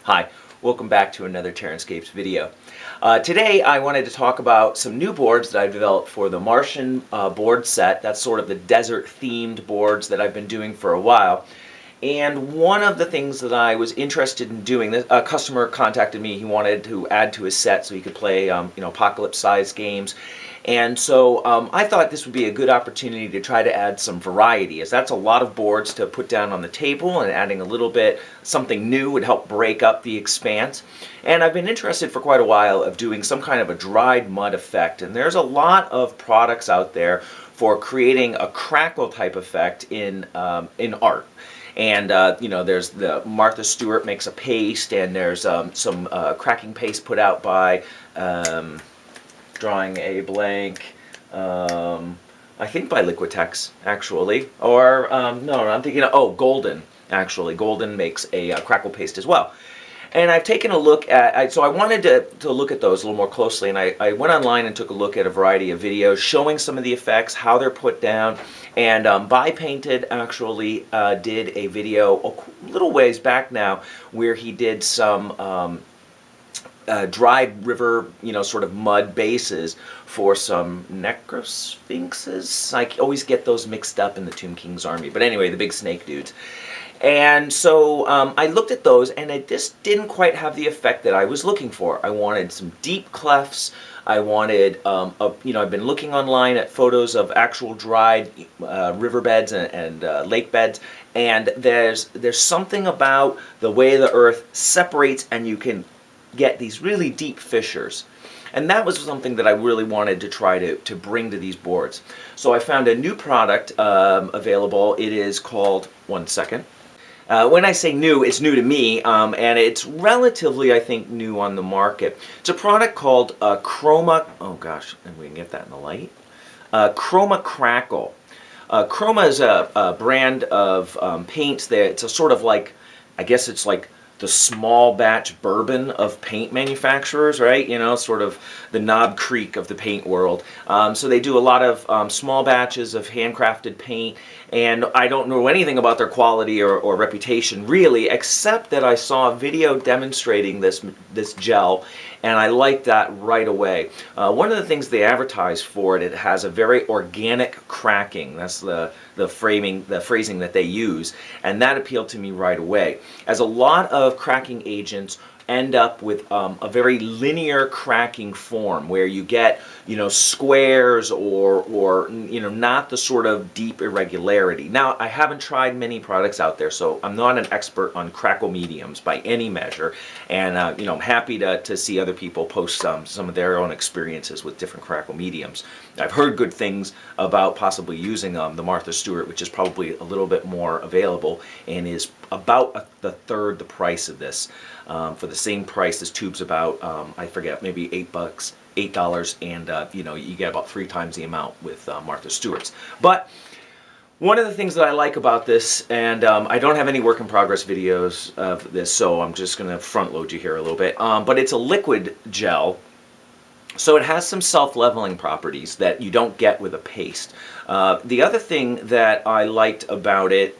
Hi, welcome back to another TerranScapes video. Today I wanted to talk about some new boards that I've developed for the Martian board set. That's sort of the desert themed boards that I've been doing for a while. And one of the things that I was interested in doing, a customer contacted me. He wanted to add to his set so he could play apocalypse-sized games. And so I thought this would be a good opportunity to try to add some variety, as that's a lot of boards to put down on the table, and adding a little bit something new would help break up the expanse. And I've been interested for quite a while of doing some kind of a dried mud effect, and there's a lot of products out there for creating a crackle type effect in art. And there's the Martha Stewart makes a paste, and there's some cracking paste put out by drawing a blank, I think by Liquitex, actually, or no, I'm thinking, Golden, actually. Golden makes a crackle paste as well. And I've taken a look at, so I wanted to look at those a little more closely, and I went online and took a look at a variety of videos showing some of the effects, how they're put down. And By Painted actually did a video a little ways back now where he did some dried river, sort of mud bases for some necrosphinxes. I always get those mixed up in the Tomb King's army. But anyway, the big snake dudes. And so I looked at those, and it just didn't quite have the effect that I was looking for. I wanted some deep clefts. I wanted, I've been looking online at photos of actual dried riverbeds and lake beds, and there's something about the way the earth separates, and you can get these really deep fissures. And that was something that I really wanted to try to bring to these boards. So I found a new product available. It is called, one second. When I say new, it's new to me, and it's relatively, I think, new on the market. It's a product called Kroma, oh gosh, and we can get that in the light, Kroma Crackle. Kroma is a brand of paints that it's a sort of like, I guess it's like the small batch bourbon of paint manufacturers, right? Sort of the Knob Creek of the paint world. So they do a lot of small batches of handcrafted paint, and I don't know anything about their quality or reputation really, except that I saw a video demonstrating this gel, and I liked that right away. One of the things they advertise for it has a very organic cracking. That's the phrasing that they use, and that appealed to me right away, as a lot of cracking agents end up with a very linear cracking form where you get squares or not the sort of deep irregularity. Now, I haven't tried many products out there, so I'm not an expert on crackle mediums by any measure, and I'm happy to see other people post some of their own experiences with different crackle mediums. I've heard good things about possibly using the Martha Stewart, which is probably a little bit more available and is about the third the price of this. For the same price, this tube's about, I forget, maybe $8, and you get about 3 times the amount with Martha Stewart's. But one of the things that I like about this, and I don't have any work in progress videos of this, so I'm just going to front load you here a little bit, but it's a liquid gel. So it has some self-leveling properties that you don't get with a paste. The other thing that I liked about it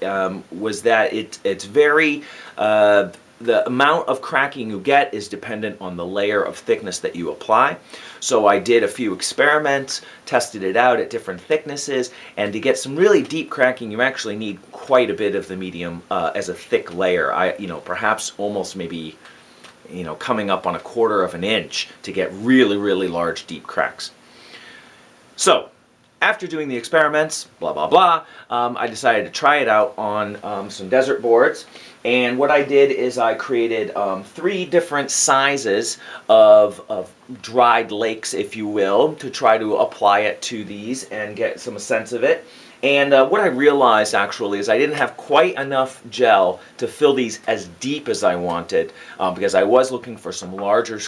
was that it's very, the amount of cracking you get is dependent on the layer of thickness that you apply. So I did a few experiments, tested it out at different thicknesses, and to get some really deep cracking, you actually need quite a bit of the medium as a thick layer. Perhaps almost maybe coming up on 1/4 of an inch to get really, really large, deep cracks. So, after doing the experiments, blah, blah, blah, I decided to try it out on some desert boards. And what I did is I created 3 different sizes of dried lakes, if you will, to try to apply it to these and get some sense of it. And what I realized actually is I didn't have quite enough gel to fill these as deep as I wanted, because I was looking for some larger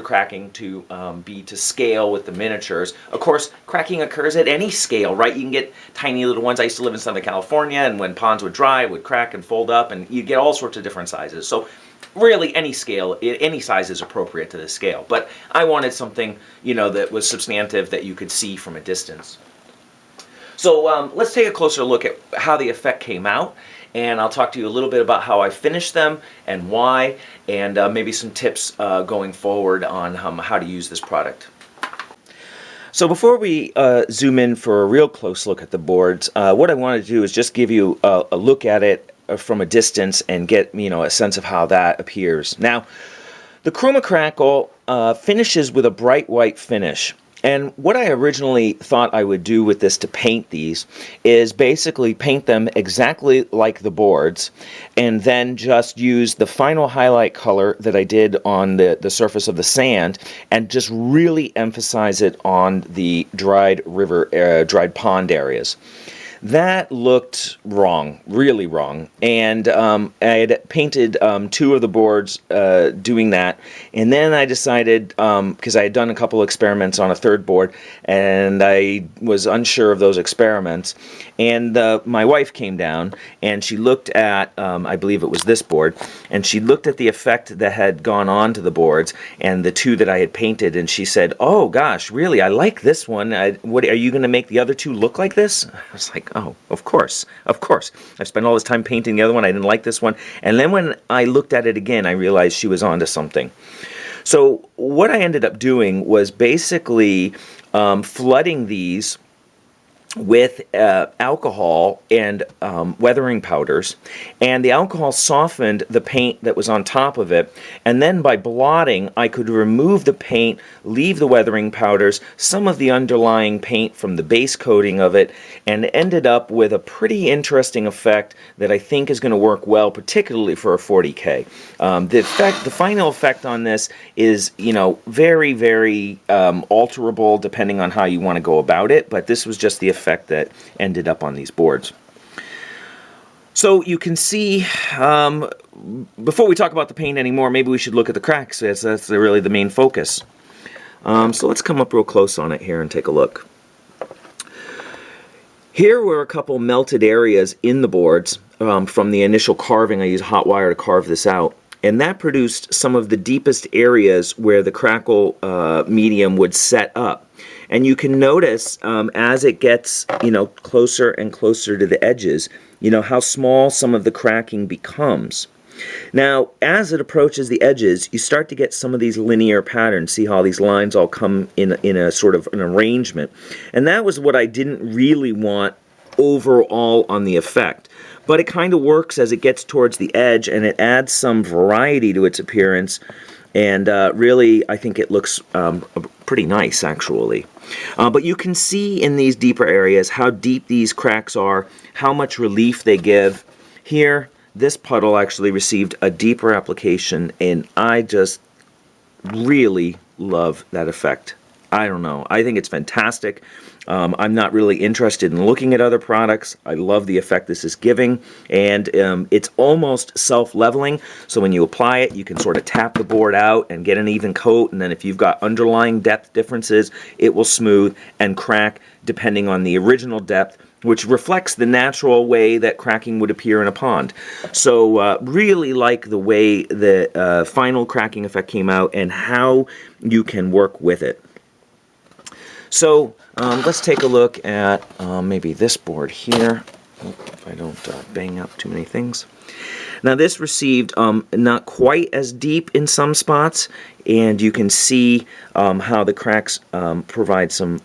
cracking to be to scale with the miniatures. Of course, cracking occurs at any scale, right? You can get tiny little ones. I used to live in Southern California, and when ponds would dry, it would crack and fold up, and you get all sorts of different sizes. So really any scale, any size is appropriate to this scale. But I wanted something, that was substantive that you could see from a distance. So let's take a closer look at how the effect came out and I'll talk to you a little bit about how I finished them and why, and maybe some tips going forward on how to use this product. So before we zoom in for a real close look at the boards, what I want to do is just give you a look at it from a distance and get a sense of how that appears. Now, the Kroma Crackle finishes with a bright white finish. And what I originally thought I would do with this to paint these is basically paint them exactly like the boards and then just use the final highlight color that I did on the surface of the sand and just really emphasize it on the dried pond areas. That looked wrong, really wrong, and I had painted 2 of the boards doing that, and then I decided, because I had done a couple experiments on a 3rd board, and I was unsure of those experiments, and my wife came down, and she looked at, I believe it was this board, and she looked at the effect that had gone on to the boards, and the 2 that I had painted, and she said, "Oh gosh, really, I like this one. What are you going to make the other 2 look like this?" I was like, "Oh, of course, of course. I've spent all this time painting the other one. I didn't like this one." And then when I looked at it again, I realized she was onto something. So what I ended up doing was basically flooding these with alcohol and weathering powders, and the alcohol softened the paint that was on top of it, and then by blotting I could remove the paint, leave the weathering powders, some of the underlying paint from the base coating of it, and ended up with a pretty interesting effect that I think is going to work well, particularly for a 40K. The final effect on this is, very, very alterable depending on how you want to go about it, but this was just the effect that ended up on these boards. So you can see, before we talk about the paint anymore, maybe we should look at the cracks. That's really the main focus. So let's come up real close on it here and take a look. Here were a couple melted areas in the boards from the initial carving. I used hot wire to carve this out, and that produced some of the deepest areas where the crackle medium would set up. And you can notice as it gets, closer and closer to the edges, how small some of the cracking becomes. Now, as it approaches the edges, you start to get some of these linear patterns. See how these lines all come in a sort of an arrangement. And that was what I didn't really want overall on the effect. But it kind of works as it gets towards the edge, and it adds some variety to its appearance. And really, I think it looks pretty nice, actually. But you can see in these deeper areas how deep these cracks are, how much relief they give. Here, this puddle actually received a deeper application, and I just really love that effect. I don't know. I think it's fantastic. I'm not really interested in looking at other products. I love the effect this is giving, and it's almost self-leveling, so when you apply it, you can sort of tap the board out and get an even coat, and then if you've got underlying depth differences, it will smooth and crack depending on the original depth, which reflects the natural way that cracking would appear in a pond. So really like the way the final cracking effect came out and how you can work with it. So let's take a look at maybe this board here. If I don't bang up too many things. Now this received not quite as deep in some spots, and you can see how the cracks provide some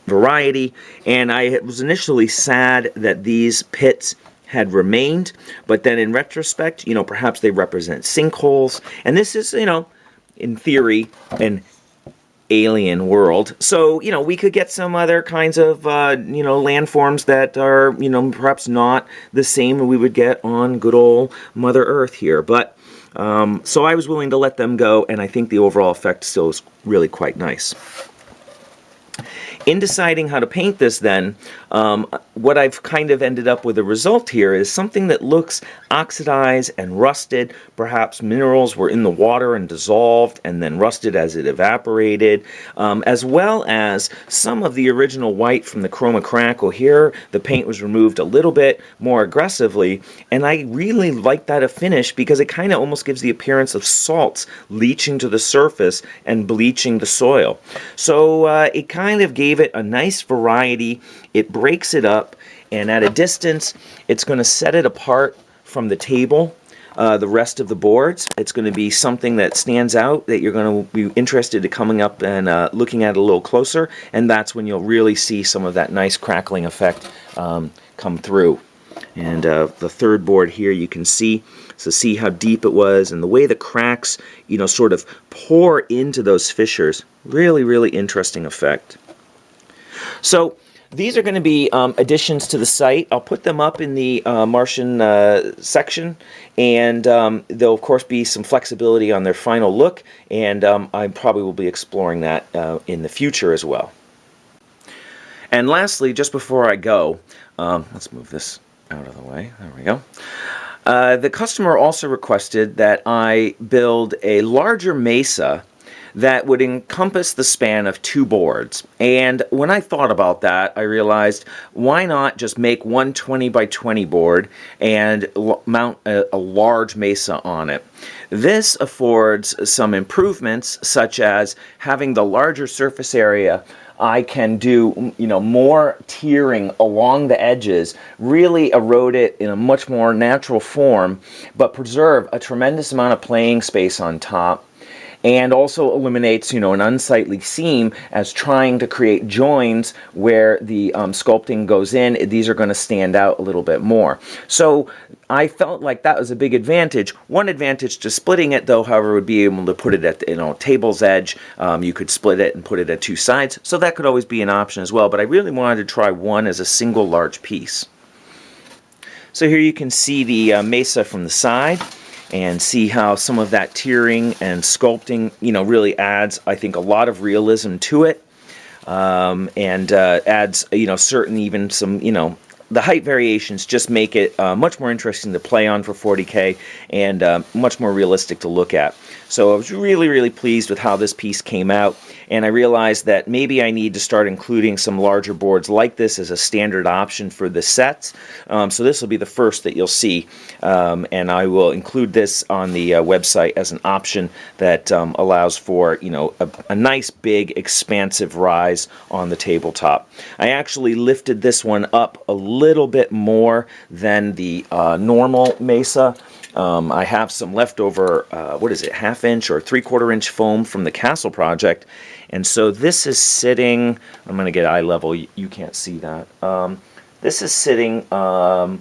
variety. And I was initially sad that these pits had remained, but then in retrospect, perhaps they represent sinkholes. And this is, in theory, an alien world. So, we could get some other kinds of, landforms that are, perhaps not the same we would get on good old Mother Earth here. But, so I was willing to let them go, and I think the overall effect still is really quite nice. In deciding how to paint this then, what I've kind of ended up with a result here is something that looks oxidized and rusted. Perhaps minerals were in the water and dissolved and then rusted as it evaporated, as well as some of the original white from the Kroma Crackle. Here the paint was removed a little bit more aggressively, and I really like that finish because it kind of almost gives the appearance of salts leaching to the surface and bleaching the soil. So it kind of gave it a nice variety. It breaks it up, and at a distance, it's going to set it apart from the table. The rest of the boards, it's going to be something that stands out that you're going to be interested in coming up and looking at a little closer, and that's when you'll really see some of that nice crackling effect come through. And the third board here, you can see, so see how deep it was and the way the cracks, you know, sort of pour into those fissures. Really, really interesting effect. So these are going to be additions to the site. I'll put them up in the Martian section, and there'll of course be some flexibility on their final look, and I probably will be exploring that in the future as well. And lastly, just before I go, let's move this out of the way. There we go. The customer also requested that I build a larger mesa that would encompass the span of 2 boards. And when I thought about that, I realized, why not just make one 20 by 20 board and mount a large mesa on it? This affords some improvements, such as having the larger surface area. I can do, you know, more tiering along the edges, really erode it in a much more natural form, but preserve a tremendous amount of playing space on top, and also eliminates, you know, an unsightly seam as trying to create joins where the sculpting goes in. These are going to stand out a little bit more. So I felt like that was a big advantage. One advantage to splitting it, though, however, would be able to put it at the, table's edge. You could split it and put it at 2 sides, so that could always be an option as well. But I really wanted to try one as a single large piece. So here you can see the mesa from the side, and see how some of that tiering and sculpting, you know, really adds, I think, a lot of realism to it, and adds, you know, certain even some, you know, the height variations just make it much more interesting to play on for 40K, and much more realistic to look at. So I was really, really pleased with how this piece came out, and I realized that maybe I need to start including some larger boards like this as a standard option for the sets. So this will be the first that you'll see, and I will include this on the website as an option that allows for, you know, a nice big expansive rise on the tabletop. I actually lifted this one up a little bit more than the normal mesa. I have some leftover, what is it, 1/2 inch or 3/4 inch foam from the castle project, and so this is sitting, I'm going to get eye level, you can't see that, this is sitting about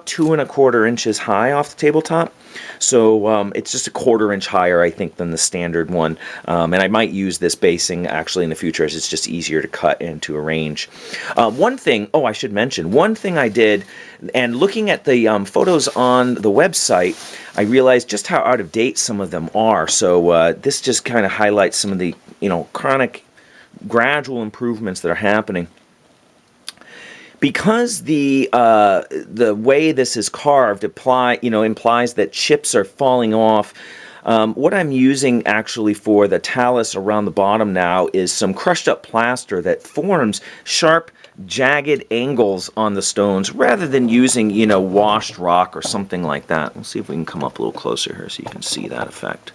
2 1/4 inches high off the tabletop. So it's just a 1/4 inch higher, I think, than the standard one. And I might use this basing actually in the future, as it's just easier to cut and to arrange. One thing, I should mention, one thing I did, and looking at the photos on the website, I realized just how out of date some of them are. So this just kind of highlights some of the, you know, chronic, gradual improvements that are happening. Because the way this is carved implies that chips are falling off. What I'm using actually for the talus around the bottom now is some crushed up plaster that forms sharp, jagged angles on the stones, rather than using, you know, washed rock or something like that. We'll see if we can come up a little closer here so you can see that effect.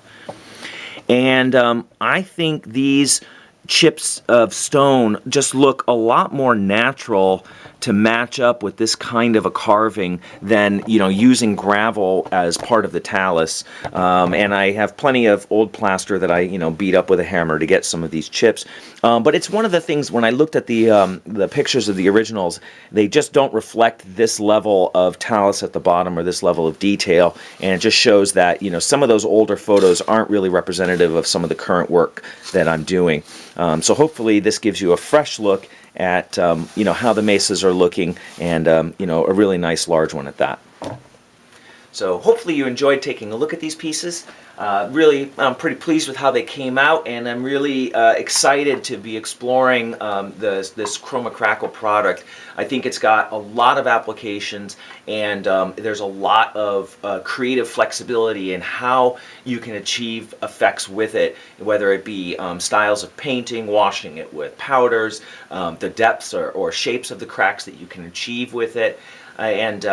And I think these chips of stone just look a lot more natural to match up with this kind of a carving than, you know, using gravel as part of the talus. And I have plenty of old plaster that I, you know, beat up with a hammer to get some of these chips. But it's one of the things, when I looked at the pictures of the originals, they just don't reflect this level of talus at the bottom or this level of detail, and it just shows that, you know, some of those older photos aren't really representative of some of the current work that I'm doing. So hopefully this gives you a fresh look at you know, how the mesas are looking, and you know, a really nice large one at that. So hopefully you enjoyed taking a look at these pieces. Really, I'm pretty pleased with how they came out, and I'm really excited to be exploring this Kroma Crackle product. I think it's got a lot of applications, and there's a lot of creative flexibility in how you can achieve effects with it, whether it be styles of painting, washing it with powders, the depths or shapes of the cracks that you can achieve with it, and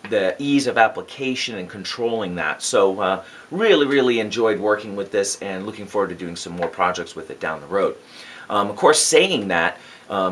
the ease of application and controlling that. So really enjoyed working with this, and looking forward to doing some more projects with it down the road. Of course, saying that,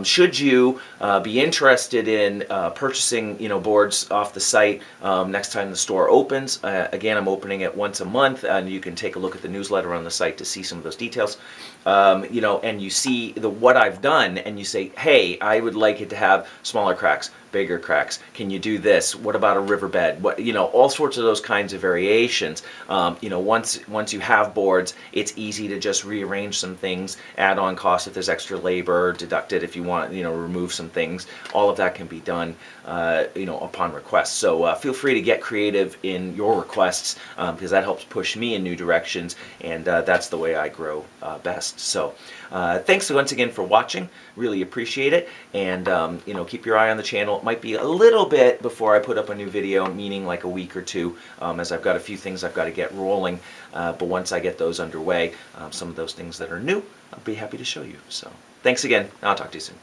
Should you be interested in purchasing, boards off the site next time the store opens, again, I'm opening it once a month, and you can take a look at the newsletter on the site to see some of those details. And you see what I've done, and you say, hey, I would like it to have smaller cracks, bigger cracks. Can you do this? What about a riverbed? All sorts of those kinds of variations. Once you have boards, it's easy to just rearrange some things, add on costs if there's extra labor, deduct it if you want, remove some things. All of that can be done, upon request. So feel free to get creative in your requests, because that helps push me in new directions, and that's the way I grow best. So thanks once again for watching. Really appreciate it, and keep your eye on the channel. It might be a little bit before I put up a new video, meaning like a week or two, as I've got a few things I've got to get rolling, but once I get those underway, some of those things that are new, I'll be happy to show you. So thanks again. I'll talk to you soon.